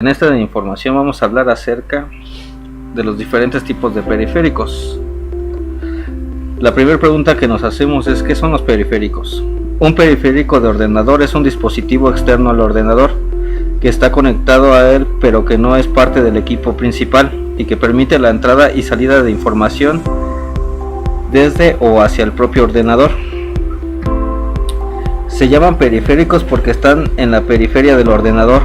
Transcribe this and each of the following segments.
En esta información vamos a hablar acerca de los diferentes tipos de periféricos. La primera pregunta que nos hacemos es: ¿qué son los periféricos? Un periférico de ordenador es un dispositivo externo al ordenador que está conectado a él pero que no es parte del equipo principal y que permite la entrada y salida de información desde o hacia el propio ordenador. Se llaman periféricos porque están en la periferia del ordenador,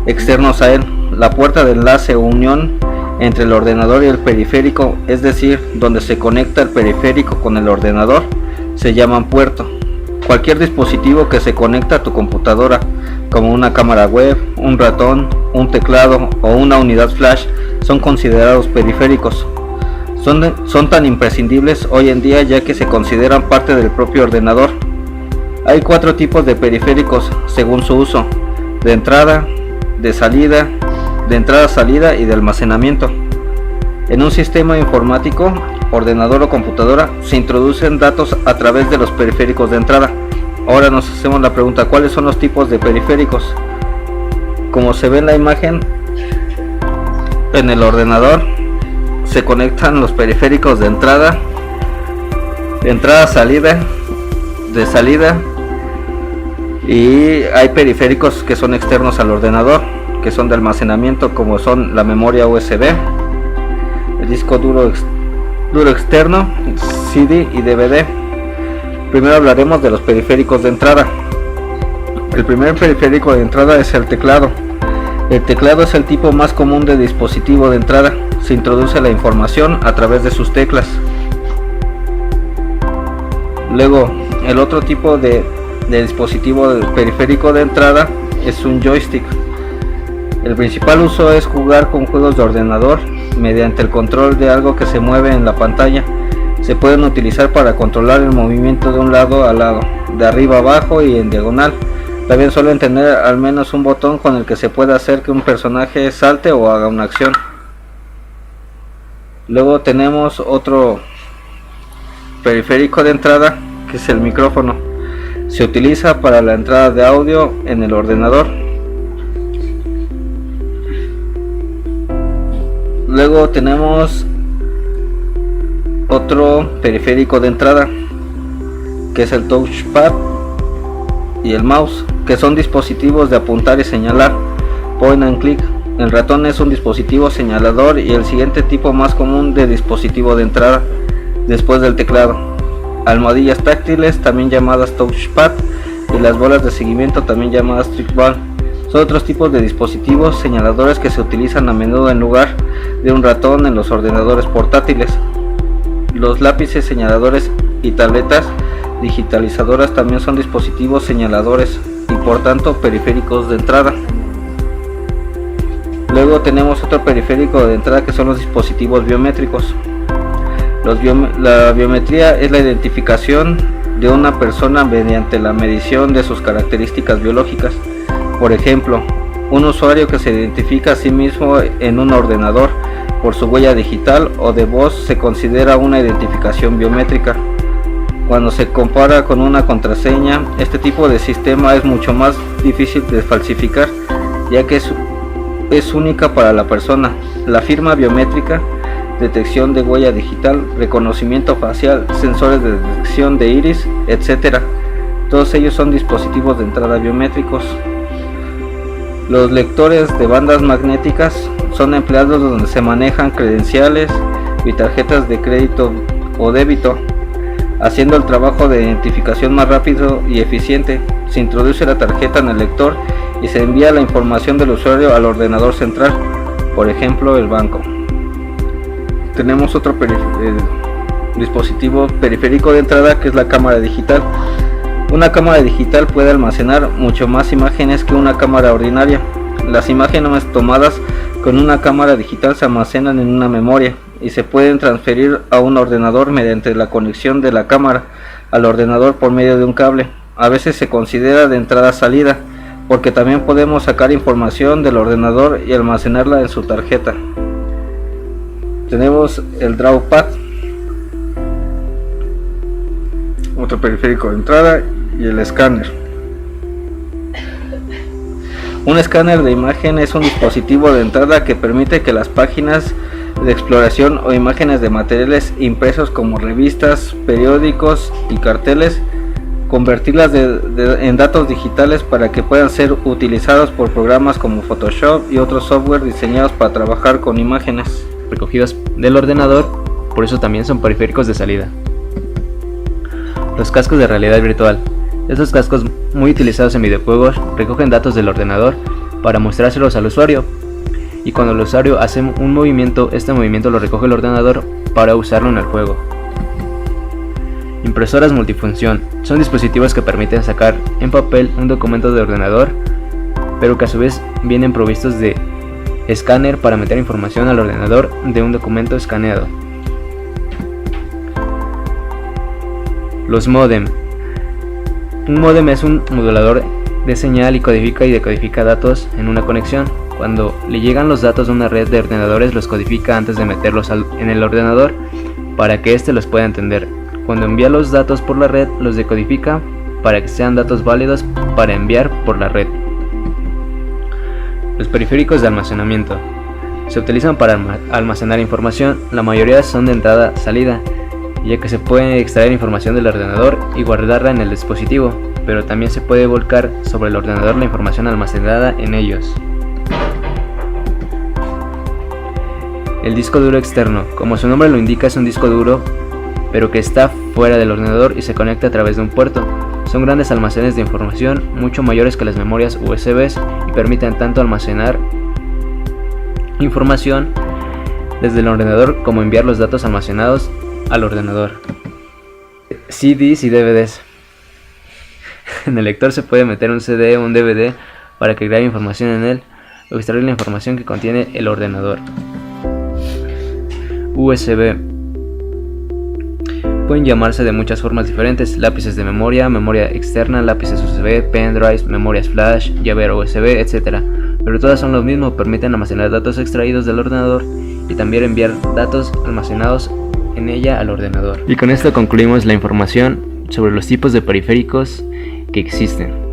externos a él. La puerta de enlace o unión entre el ordenador y el periférico, es decir, donde se conecta el periférico con el ordenador, se llaman puerto. Cualquier dispositivo que se conecta a tu computadora, como una cámara web, un ratón, un teclado o una unidad flash, son considerados periféricos. Son tan imprescindibles hoy en día ya que se consideran parte del propio ordenador. Hay 4 tipos de periféricos según su uso: de entrada, de salida, de entrada-salida y de almacenamiento. En un sistema informático, ordenador o computadora, se introducen datos a través de los periféricos de entrada. Ahora nos hacemos la pregunta: ¿cuáles son los tipos de periféricos? Como se ve en la imagen, en el ordenador se conectan los periféricos de entrada, salida, de salida, y hay periféricos que son externos al ordenador, que son de almacenamiento, como son la memoria USB, el disco duro externo, CD y DVD. Primero hablaremos de los periféricos de entrada. El primer periférico de entrada es el teclado. El teclado es el tipo más común de dispositivo de entrada. Se introduce la información a través de sus teclas. Luego, el otro tipo de dispositivo periférico de entrada es un joystick. El principal uso es jugar con juegos de ordenador mediante el control de algo que se mueve en la pantalla. Se pueden utilizar para controlar el movimiento de un lado a lado, de arriba a abajo y en diagonal. También suelen tener al menos un botón con el que se puede hacer que un personaje salte o haga una acción. Luego tenemos otro periférico de entrada, que es el micrófono. Se utiliza para la entrada de audio en el ordenador. Luego tenemos otro periférico de entrada, que es el touchpad y el mouse, que son dispositivos de apuntar y señalar, point and click. El ratón es un dispositivo señalador y el siguiente tipo más común de dispositivo de entrada después del teclado. Almohadillas táctiles, también llamadas touchpad, y las bolas de seguimiento, también llamadas trackball, son otros tipos de dispositivos señaladores que se utilizan a menudo en lugar de un ratón en los ordenadores portátiles. Los lápices señaladores y tabletas digitalizadoras también son dispositivos señaladores y por tanto periféricos de entrada. Luego tenemos otro periférico de entrada, que son los dispositivos biométricos. La biometría es la identificación de una persona mediante la medición de sus características biológicas. Por ejemplo, un usuario que se identifica a sí mismo en un ordenador por su huella digital o de voz se considera una identificación biométrica. Cuando se compara con una contraseña, este tipo de sistema es mucho más difícil de falsificar, ya que es única para la persona. La firma biométrica, detección de huella digital, reconocimiento facial, sensores de detección de iris, etc. Todos ellos son dispositivos de entrada biométricos. Los lectores de bandas magnéticas son empleados donde se manejan credenciales y tarjetas de crédito o débito, haciendo el trabajo de identificación más rápido y eficiente. Se introduce la tarjeta en el lector y se envía la información del usuario al ordenador central, por ejemplo el banco. Tenemos otro dispositivo periférico de entrada, que es la cámara digital. Una cámara digital puede almacenar mucho más imágenes que una cámara ordinaria. Las imágenes tomadas con una cámara digital se almacenan en una memoria y se pueden transferir a un ordenador mediante la conexión de la cámara al ordenador por medio de un cable. A veces se considera de entrada-salida porque también podemos sacar información del ordenador y almacenarla en su tarjeta. Tenemos el drawpad, otro periférico de entrada, y el escáner. Un escáner de imagen es un dispositivo de entrada que permite que las páginas de exploración o imágenes de materiales impresos como revistas, periódicos y carteles, convertirlas en datos digitales para que puedan ser utilizados por programas como Photoshop y otros software diseñados para trabajar con imágenes. Recogidos del ordenador, por eso también son periféricos de salida. Los cascos de realidad virtual. Estos cascos, muy utilizados en videojuegos, recogen datos del ordenador para mostrárselos al usuario, y cuando el usuario hace un movimiento, este movimiento lo recoge el ordenador para usarlo en el juego. Impresoras multifunción. Son dispositivos que permiten sacar en papel un documento de ordenador, pero que a su vez vienen provistos de escáner para meter información al ordenador de un documento escaneado. Los módem. Un módem es un modulador de señal y codifica y decodifica datos en una conexión. Cuando le llegan los datos de una red de ordenadores, los codifica antes de meterlos en el ordenador para que éste los pueda entender. Cuando envía los datos por la red, los decodifica para que sean datos válidos para enviar por la red. Los periféricos de almacenamiento. Se utilizan para almacenar información. La mayoría son de entrada-salida, ya que se puede extraer información del ordenador y guardarla en el dispositivo, pero también se puede volcar sobre el ordenador la información almacenada en ellos. El disco duro externo. Como su nombre lo indica, es un disco duro, pero que está fuera del ordenador y se conecta a través de un puerto. Son grandes almacenes de información, mucho mayores que las memorias USB, y permiten tanto almacenar información desde el ordenador como enviar los datos almacenados al ordenador. CDs y DVDs. En el lector se puede meter un CD o un DVD para que grabe información en él o extraer la información que contiene el ordenador. USB. Pueden llamarse de muchas formas diferentes: lápices de memoria, memoria externa, lápices USB, pendrives, memorias flash, llavero USB, etc. Pero todas son lo mismo, permiten almacenar datos extraídos del ordenador y también enviar datos almacenados en ella al ordenador. Y con esto concluimos la información sobre los tipos de periféricos que existen.